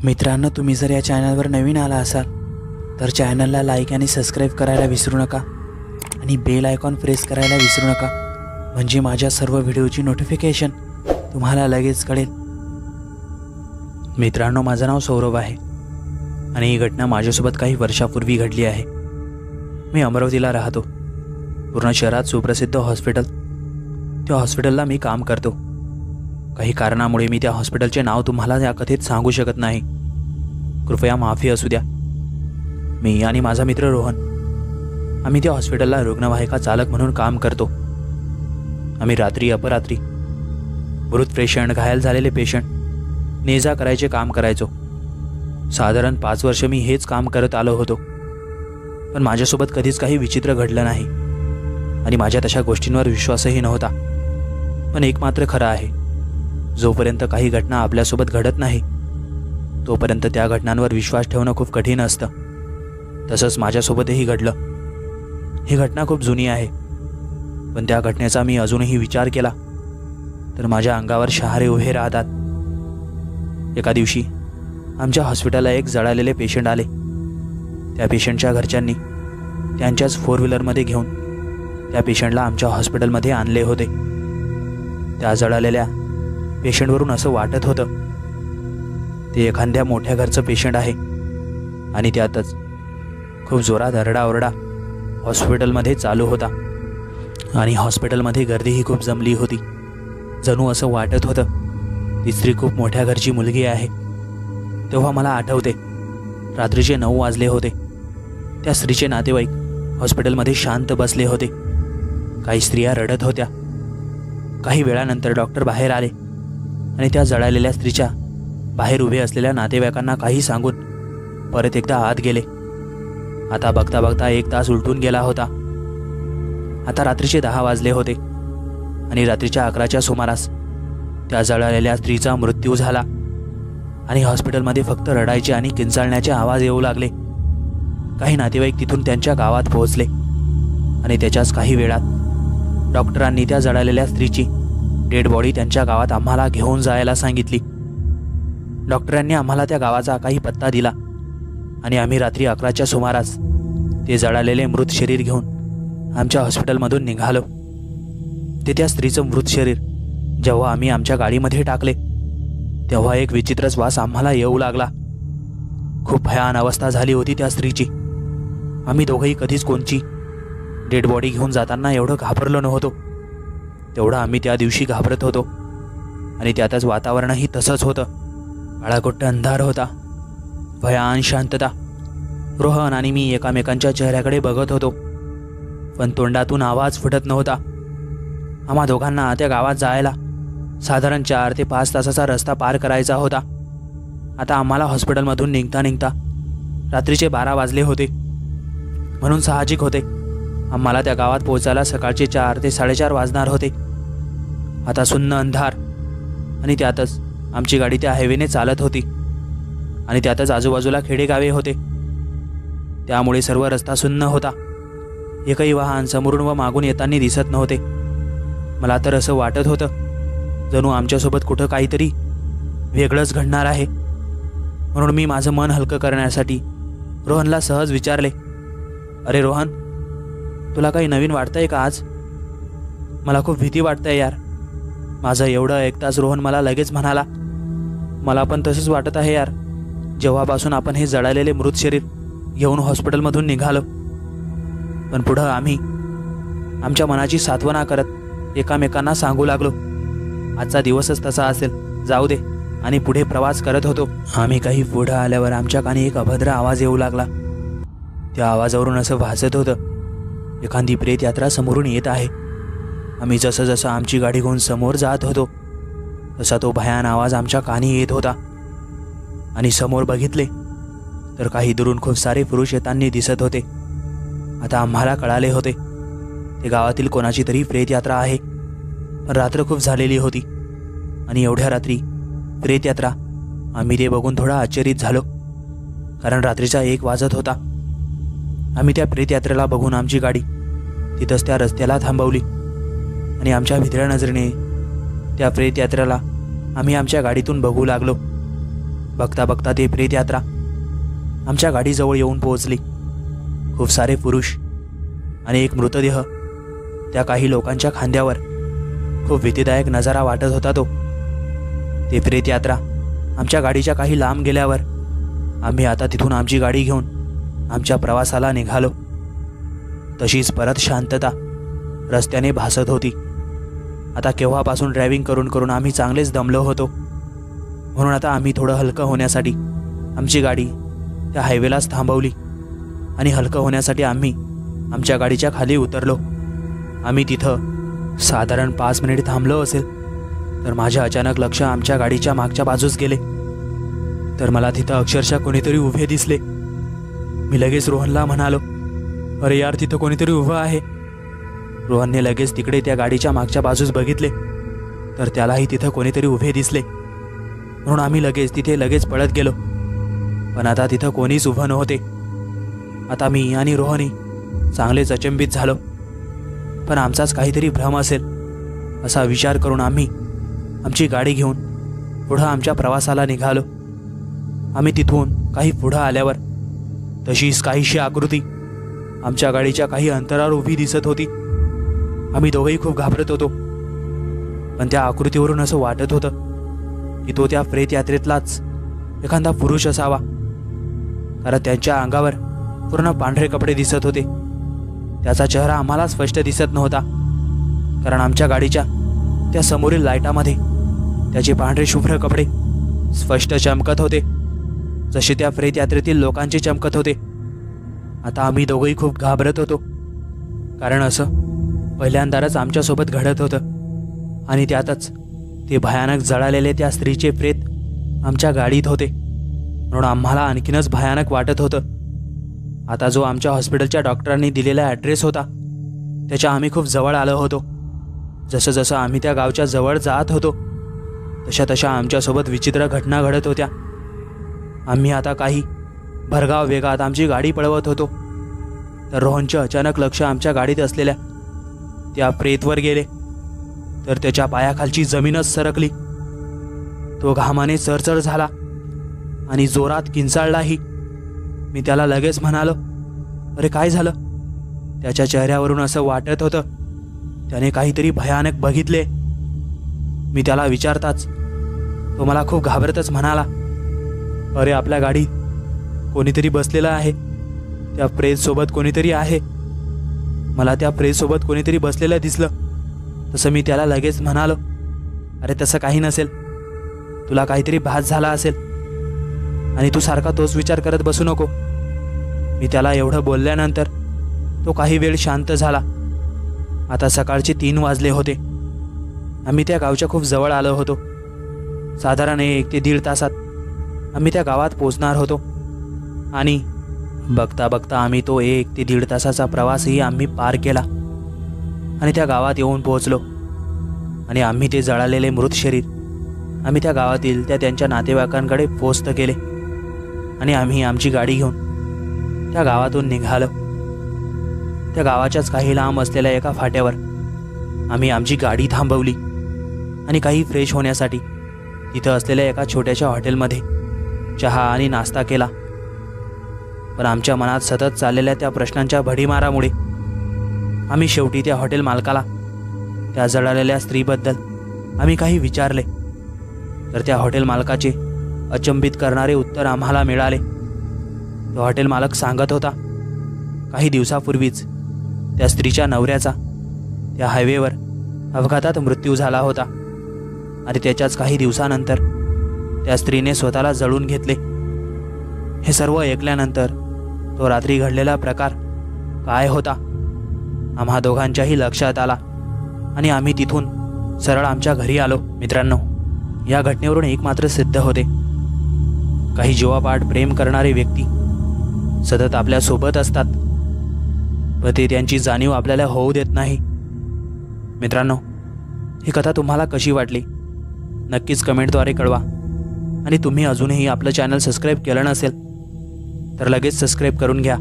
मित्रांनो, तुम्ही जर या चॅनलवर नवीन आला असाल तर चॅनलला लाईक आणि सबस्क्राईब करायला विसरू नका आणि बेल आयकॉन प्रेस करायला विसरू नका, म्हणजे माझ्या सर्व व्हिडिओची नोटिफिकेशन तुम्हाला लगेच कळेल। मित्रांनो, माझं नाव सौरभ आहे आणि ही घटना माझ्यासोबत काही वर्षापूर्वी घडली आहे। मी अमरावतीला राहतो। पूर्ण शहरात सुप्रसिद्ध हॉस्पिटल, त्या हॉस्पिटलला मी काम करतो। काही कारणामुळे मी त्या हॉस्पिटलचे नाव तुम्हाला या कथेत सांगू शकत नाही, कृपया माफी असू द्या। मी आणि माझा मित्र रोहन, आम्ही त्या हॉस्पिटलला रुग्णवाहिका चालक म्हणून काम करतो। आम्ही रात्री अपरात्री मृत पेशंट, घायल झालेले पेशंट ने-जा करायचे काम करायचो। साधारण 5 वर्ष मी हेच काम करत आलो होतो, पण माझ्यासोबत कधीच काही विचित्र घडलं नाही आणि माझ्या तशा गोष्टींवर विश्वासही नव्हता। पण एक मात्र खरं आहे, जोपर्यंत काही घटना आपल्यासोबत घडत नाही तोपर्यंत त्या घटनांवर विश्वास ठेवणं खूप कठीण असतं। तसंच माझ्यासोबतही घडलं। ही घटना खूप जुनी आहे, पण त्या घटनेचा मी अजूनही विचार केला तर माझ्या अंगावर शहारे उभे राहतात। एका दिवशी आमच्या हॉस्पिटलला एक जळालेले पेशंट आले। त्या पेशंटच्या घरच्यांनी त्यांच्याच 4 व्हीलरमध्ये घेऊन त्या पेशंटला आमच्या हॉस्पिटलमध्ये आणले होते। त्या जळालेल्या पेशंटवरून असं वाटत होतं ते एखाद्या मोठ्या घरचं पेशंट आहे आणि त्यातच खूप जोरात आरडाओरडा हॉस्पिटलमध्ये चालू होता आणि हॉस्पिटलमध्ये गर्दीही खूप जमली होती। जणू असं वाटत होतं ती स्त्री खूप मोठ्या घरची मुलगी आहे। तेव्हा मला आठवते, रात्रीचे 9 वाजले होते। त्या स्त्रीचे नातेवाईक हॉस्पिटलमध्ये शांत बसले होते। काही स्त्रिया रडत होत्या। काही वेळानंतर डॉक्टर बाहेर आले आणि त्या जळालेल्या स्त्रीच्या बाहेर उभे असलेल्या नातेवाईकांना काही सांगून परत एकदा आत गेले। आता बघता बघता 1 तास उलटून गेला होता। आता रात्रीचे 10 वाजले होते आणि रात्रीच्या 11च्या सुमारास त्या जळालेल्या स्त्रीचा मृत्यू झाला आणि हॉस्पिटलमध्ये फक्त रडायचे आणि किंचाळण्याचे आवाज येऊ लागले। काही नातेवाईक तिथून त्यांच्या गावात पोहोचले आणि त्याच्याच काही वेळात डॉक्टरांनी त्या जळालेल्या स्त्रीची डेड बॉडी त्यांच्या गावात आम्हाला घेऊन जायला सांगितली। डॉक्टरांनी आम्हाला त्या गावाचा काही पत्ता दिला आणि आम्ही रात्री 11च्या सुमारास ते जळालेले मृत शरीर घेऊन आमच्या हॉस्पिटलमधून निघालो। ते त्या स्त्रीचं मृत शरीर जेव्हा आम्ही आमच्या गाडीमध्ये टाकले तेव्हा एक विचित्रच वास आम्हाला येऊ लागला। खूप भयान अवस्था झाली होती त्या स्त्रीची। आम्ही दोघंही कधीच कोणची डेड बॉडी घेऊन जाताना एवढं घाबरलो नव्हतो तेवढं आम्ही त्या दिवशी घाबरत होतो। आणि त्यातच वातावरणही तसंच होतं। काळाकुट्ट अंधार होता, भयान शांतता। रोहन आणि मी एकामेकांच्या चेहऱ्याकडे बघत होतो, पण तोंडातून आवाज फुटत नव्हता। आम्हा दोघांना त्या गावात जायला साधारण 4 ते 5 तासाचा रस्ता पार करायचा होता। आता आम्हाला हॉस्पिटलमधून निघता निघता रात्रीचे 12 वाजले होते, म्हणून साहजिक होते आम्हाला त्या गावात पोहोचायला सकाळचे 4 ते 4:30 वाजणार होते। आता सुन्न अंधार आणि त्यातच आमची गाडी त्या हायवेने चालत होती आणि त्यातच आजूबाजूला खेडेगावे होते, त्यामुळे सर्व रस्ता सुन्न होता। एकही वाहन समोरून व मागून येताना दिसत नव्हते। मला तर असं वाटत होतं जणू आमच्यासोबत कुठं काहीतरी वेगळंच घडणार आहे। म्हणून मी माझं मन हलकं करण्यासाठी रोहनला सहज विचारले, अरे रोहन, तुला काही नवीन वाटतंय का आज? मला खूप भीती वाटतंय यार। माझं एवढं ऐकताच रोहन मला लगेच म्हणाला, मला पण तसंच वाटत आहे यार। जेव्हापासून आपण हे जळालेले मृत शरीर घेऊन हॉस्पिटलमधून निघालो, पण पुढं आम्ही आमच्या मनाची सांत्वना करत एकामेकांना सांगू लागलो, आजचा दिवसच तसा असेल, जाऊ दे, आणि पुढे प्रवास करत होतो। आम्ही काही पुढं आल्यावर आमच्या कानी एक अभद्र आवाज येऊ लागला। त्या आवाजावरून असं भासत होतं एखादी प्रेत यात्रा समोरून येत आहे। आम्ही जसं जसं आमची गाडी घेऊन समोर जात होतो तसा तो भयान आवाज आमच्या कानी येत होता आणि समोर बघितले तर काही दुरून खूप सारे पुरुष येताना दिसत होते। आता आम्हाला कळाले होते ते गावातील कोणाची तरी प्रेत यात्रा आहे, पण रात्र खूप झालेली होती आणि एवढ्या रात्री प्रेत यात्रा, आम्ही ते बघून थोडा आश्चर्यित झालो, कारण रात्रीचा 1 वाजत होता। आम्ही त्या प्रेत यात्रेला बघून आमची गाडी तिथंच त्या रस्त्याला थांबवली आणि आमच्या भित्र्या नजरेने त्या प्रेत यात्रेला आम्ही आमच्या गाडीतून बघू लागलो। बघता बघता ते प्रेत यात्रा आमच्या गाडीजवळ येऊन पोहोचली. खूप सारे पुरुष आणि एक मृतदेह त्या काही लोकांच्या खांद्यावर. खूप भीतीदायक नजारा वाटत होता तो. ते प्रेत यात्रा आमच्या गाडीच्या काही लांब गेल्यावर आम्ही आता तिथून आमची गाडी घेऊन आमच्या प्रवासाला निघालो. तशीच परत शांतता रस्त्याने भासत होती. आता केव्हापासून ड्रायव्हिंग करून करून आम्ही चांगलेच दमलो होतो, म्हणून आता आम्ही थोडं हलकं होण्यासाठी आमची गाडी त्या हायवेलाच थांबवली आणि हलकं होण्यासाठी आम्ही आमच्या गाडीच्या खाली उतरलो. आम्ही तिथं साधारण 5 मिनिट थांबलो असेल तर माझे अचानक लक्ष आमच्या गाडीच्या मागच्या बाजूस गेले. तर मला तिथं अक्षरशः कोणीतरी उभे दिसले. मी लगेच रोहनला म्हणालो, अरे यार, तिथं कोणीतरी उभं आहे. रोहनने लगेच तिकडे त्या गाडीच्या मागच्या बाजूस बघितले तर त्यालाही तिथं कोणीतरी उभे दिसले, म्हणून आम्ही लगेच पळत गेलो. पण आता तिथं कोणीच उभं नव्हते. आता मी आणि रोहनही चांगलेच अचंबित झालो. पण आमचाच काहीतरी भ्रम असेल असा विचार करून आम्ही आमची गाडी घेऊन पुढं आमच्या प्रवासाला निघालो. आम्ही तिथून काही पुढं आल्यावर तशीच काहीशी आकृती आमच्या गाडीच्या काही अंतरावर उभी दिसत होती. आम्ही दोघेही खूप घाबरत होतो, पण त्या आकृतीवरून असं वाटत होतं की तो त्या प्रेत यात्रेतलाच एखादा पुरुष असावा, कारण त्यांच्या अंगावर पूर्ण पांढरे कपडे दिसत होते. त्याचा चेहरा आम्हाला स्पष्ट दिसत नव्हता, कारण आमच्या गाडीच्या त्या समोरील लाईटामध्ये त्याचे पांढरे शुभ्र कपडे स्पष्ट चमकत होते, जसे त्या प्रेत यात्रेतील लोकांचे चमकत होते. आता आम्ही दोघंही खूप घाबरत होतो, कारण असं पहिल्यांदाच आमच्यासोबत घडत होतं आणि त्यातच ते भयानक जळालेले त्या स्त्रीचे प्रेत आमच्या गाडीत होते, म्हणून आम्हाला आणखीनच भयानक वाटत होतं. आता जो आमच्या हॉस्पिटलच्या डॉक्टरांनी दिलेला ॲड्रेस होता त्याच्या आम्ही खूप जवळ आलो होतो. जसं जसं आम्ही त्या गावच्या जवळ जात होतो तशा तशा आमच्यासोबत विचित्र घटना घडत होत्या. आम्ही आता काही भरधाव वेगात आमची गाडी पळवत होतो तर रोहनचे अचानक लक्ष आमच्या गाडीत असलेल्या त्या प्रेतवर गेले, तर त्याच्या पायाखालची जमीनच सरकली. तो घामाने चरचर झाला आणि जोरात किंचाळलाही. मी त्याला लगेच म्हणालो, अरे काय झालं? त्याच्या चेहऱ्यावरून असं वाटत होतं त्याने काहीतरी भयानक बघितले. मी त्याला विचारताच तो मला खूप घाबरतच म्हणाला, अरे आपल्या गाडीत कोणीतरी बसलेलं आहे, त्या प्रेतसोबत कोणीतरी आहे. मला त्या प्रेतसोबत कोणीतरी बसलेलं दिसलं. तसं मी त्याला लगेच म्हणालो, अरे तसं काही नसेल, तुला काहीतरी भास झाला असेल आणि तू सारखा तोच विचार करत बसू नको. मी त्याला एवढं बोलल्यानंतर तो काही वेळ शांत झाला. आता सकाळचे 3 वाजले होते. आम्ही त्या गावच्या खूप जवळ आलो होतो. साधारण 1 ते 1.5 तासात आम्ही त्या गावात पोचणार होतो आणि बघता बघता आम्ही तो 1 ते 1.5 तासाचा प्रवासही आम्ही पार केला आणि त्या गावात येऊन पोहोचलो. आणि आम्ही ते जळालेले मृत शरीर आम्ही त्या गावातील त्यांच्या नातेवाईकांकडे पोस्ट केले आणि आम्ही आमची गाडी घेऊन त्या गावातून निघालो. त्या गावाच्याच काही लांब असलेल्या एका फाट्यावर आम्ही आमची गाडी थांबवली आणि काही फ्रेश होण्यासाठी तिथं असलेल्या एका छोट्याशा हॉटेलमध्ये चहा आणि नाश्ता केला. पण आमच्या मनात सतत चाललेल्या त्या प्रश्नांच्या भडीमारामुळे आम्ही शेवटी त्या हॉटेल मालकाला त्या जळालेल्या स्त्रीबद्दल आम्ही काही विचारले, तर त्या हॉटेल मालकाचे अचंबित करणारे उत्तर आम्हाला मिळाले. तो हॉटेल मालक सांगत होता, काही दिवसापूर्वीच त्या स्त्रीच्या नवऱ्याचा त्या हायवेवर अपघातात मृत्यू झाला होता आणि त्याच्याच काही दिवसानंतर त्या स्त्रीने स्वतःला जळून घेतले. हे सर्व ऐकल्यानंतर तो रात्री घडलेला प्रकार काय होता आम्हा दोघांच्याही लक्षात आला आणि आम्ही तिथून सरळ आमच्या घरी आलो. मित्रांनो, या घटनेवरून एक मात्र सिद्ध होते, काही जीवापाड प्रेम करणारे व्यक्ती सतत आपल्यासोबत असतात व ते त्यांची जाणीव आपल्याला होऊ देत नाही. मित्रांनो, ही कथा तुम्हाला कशी वाटली नक्कीच कमेंटद्वारे कळवा. आणि तुम्ही अजूनही आपलं चॅनल सबस्क्राईब केलं नसेल तर लगेच सबस्क्राईब करून घ्या.